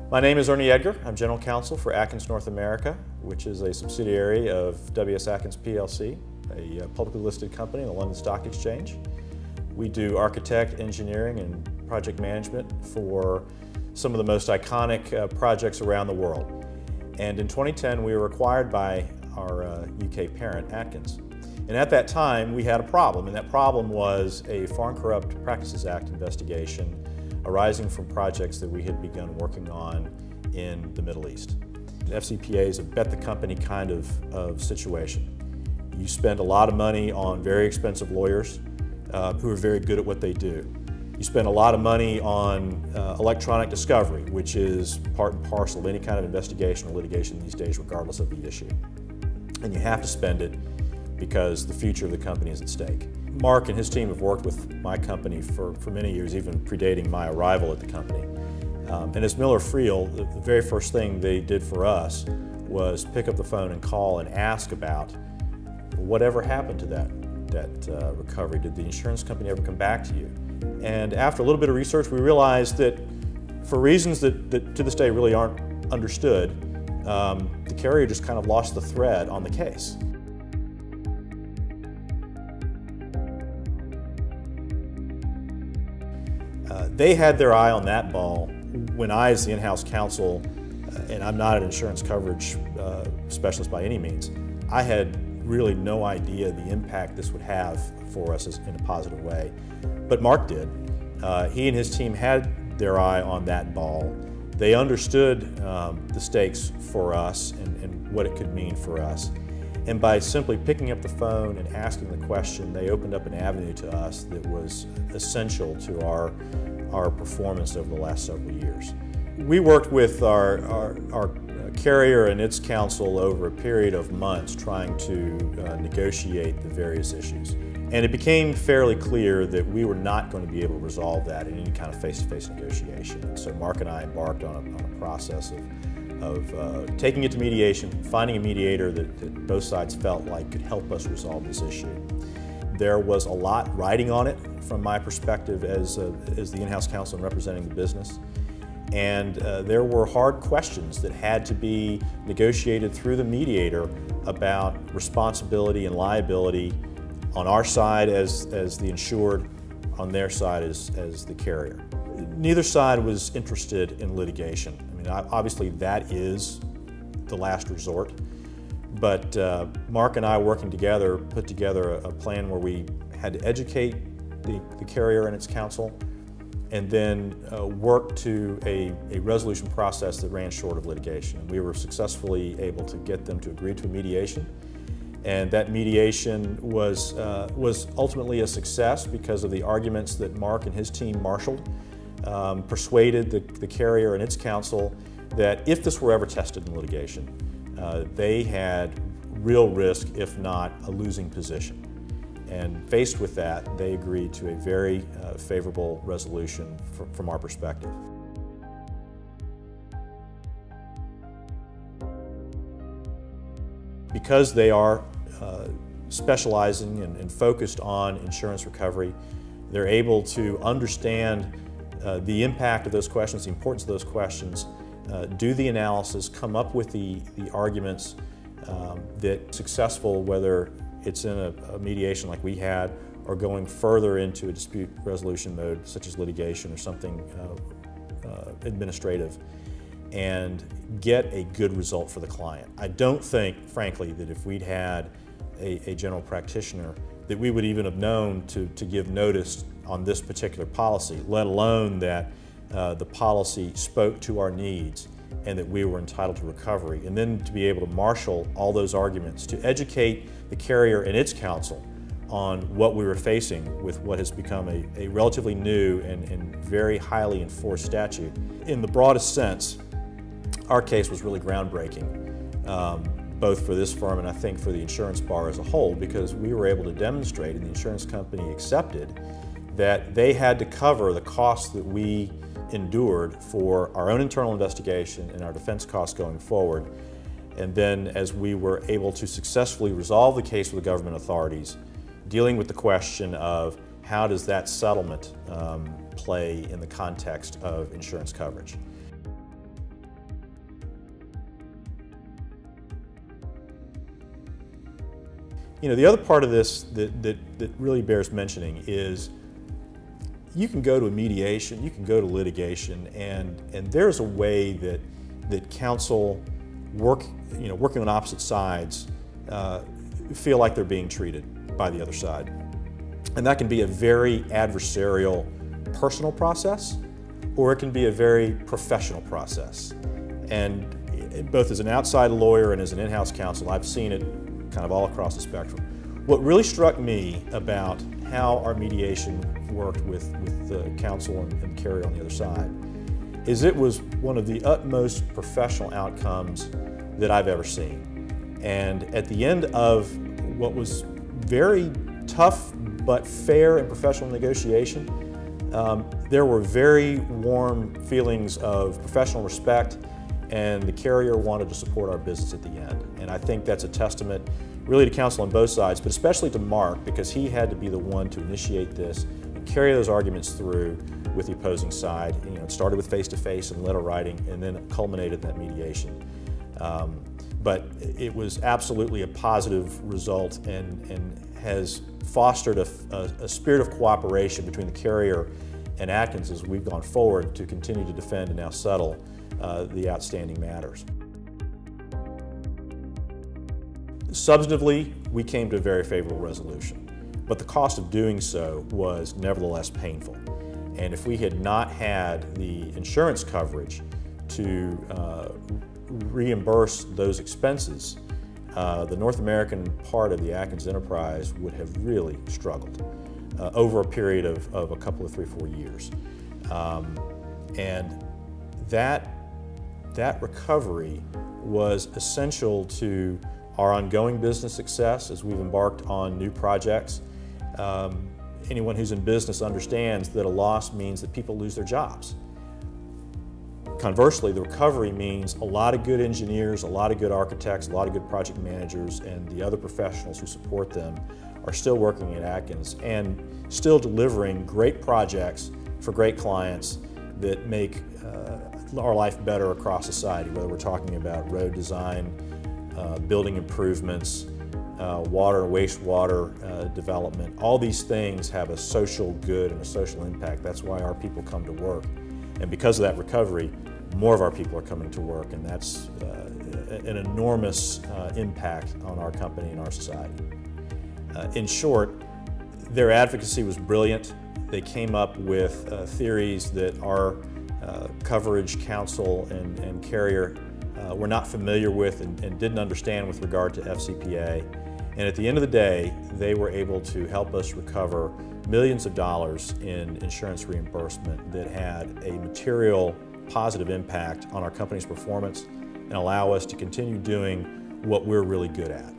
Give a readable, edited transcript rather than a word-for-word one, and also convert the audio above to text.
My name is Ernie Edgar. I'm General Counsel for Atkins North America, which is a subsidiary of W.S. Atkins plc, a publicly listed company on the London Stock Exchange. We do architect, engineering, and project management for some of the most iconic projects around the world. And in 2010, we were acquired by our UK parent, Atkins. And at that time, we had a problem, and that problem was a Foreign Corrupt Practices Act investigation arising from projects that we had begun working on in the Middle East. FCPA is a bet the company kind of situation. You spend a lot of money on very expensive lawyers who are very good at what they do. You spend a lot of money on electronic discovery, which is part and parcel of any kind of investigation or litigation these days, regardless of the issue. And you have to spend it because the future of the company is at stake. Mark and his team have worked with my company for many years, even predating my arrival at the company. And as Miller Friel, the very first thing they did for us was pick up the phone and call and ask about whatever happened to that recovery. Did the insurance company ever come back to you? And after a little bit of research, we realized that for reasons that to this day really aren't understood, the carrier just kind of lost the thread on the case. They had their eye on that ball when I, as the in-house counsel, and I'm not an insurance coverage specialist by any means, I had really no idea the impact this would have for us in a positive way. But Mark did. He and his team had their eye on that ball. They understood the stakes for us and what it could mean for us. And by simply picking up the phone and asking the question, they opened up an avenue to us that was essential to our performance over the last several years. We worked with our carrier and its counsel over a period of months trying to negotiate the various issues. And it became fairly clear that we were not going to be able to resolve that in any kind of face-to-face negotiation. And so Mark and I embarked on a process of taking it to mediation, finding a mediator that both sides felt like could help us resolve this issue. There was a lot riding on it from my perspective as the in-house counsel and representing the business. And there were hard questions that had to be negotiated through the mediator about responsibility and liability on our side as the insured, on their side as the carrier. Neither side was interested in litigation. I mean, obviously that is the last resort, but Mark and I working together put together a plan where we had to educate the carrier and its counsel and then work to a resolution process that ran short of litigation. We were successfully able to get them to agree to a mediation, and that mediation was ultimately a success because of the arguments that Mark and his team marshaled, persuaded the carrier and its counsel that if this were ever tested in litigation, they had real risk, if not a losing position. And faced with that, they agreed to a very favorable resolution from our perspective. Because they are specializing and focused on insurance recovery, they're able to understand the impact of those questions, the importance of those questions, do the analysis, come up with the arguments that successful, whether it's in a mediation like we had or going further into a dispute resolution mode such as litigation or something administrative, and get a good result for the client. I don't think, frankly, that if we'd had a general practitioner that we would even have known to give notice on this particular policy, let alone that the policy spoke to our needs and that we were entitled to recovery. And then to be able to marshal all those arguments, to educate the carrier and its counsel on what we were facing with what has become a relatively new and very highly enforced statute. In the broadest sense, our case was really groundbreaking, both for this firm and I think for the insurance bar as a whole, because we were able to demonstrate, and the insurance company accepted, that they had to cover the costs that we endured for our own internal investigation and our defense costs going forward. And then as we were able to successfully resolve the case with the government authorities, dealing with the question of how does that settlement play in the context of insurance coverage. The other part of this that really bears mentioning is you can go to a mediation, you can go to litigation, and there's a way that counsel working on opposite sides feel like they're being treated by the other side. And that can be a very adversarial personal process, or it can be a very professional process. And both as an outside lawyer and as an in-house counsel, I've seen it kind of all across the spectrum. What really struck me about how our mediation worked with the counsel and the carrier on the other side is it was one of the utmost professional outcomes that I've ever seen. And at the end of what was very tough but fair and professional negotiation, there were very warm feelings of professional respect, and the carrier wanted to support our business at the end. And I think that's a testament really to counsel on both sides, but especially to Mark, because he had to be the one to initiate this and carry those arguments through with the opposing side. It started with face-to-face and letter writing, and then it culminated in that mediation. But it was absolutely a positive result and has fostered a spirit of cooperation between the carrier and Atkins as we've gone forward to continue to defend and now settle the outstanding matters. Substantively, we came to a very favorable resolution, but the cost of doing so was nevertheless painful. And if we had not had the insurance coverage to reimburse those expenses, the North American part of the Atkins enterprise would have really struggled over a period of a couple of 3-4 years. And that recovery was essential to our ongoing business success as we've embarked on new projects. Anyone who's in business understands that a loss means that people lose their jobs. Conversely, the recovery means a lot of good engineers, a lot of good architects, a lot of good project managers, and the other professionals who support them are still working at Atkins and still delivering great projects for great clients that make our life better across society, whether we're talking about road design, building improvements, water and wastewater development. All these things have a social good and a social impact. That's why our people come to work. And because of that recovery, more of our people are coming to work, and that's an enormous impact on our company and our society. In short, their advocacy was brilliant. They came up with theories that our coverage counsel and carrier were not familiar with and didn't understand with regard to FCPA. And at the end of the day, they were able to help us recover millions of dollars in insurance reimbursement that had a material positive impact on our company's performance and allow us to continue doing what we're really good at.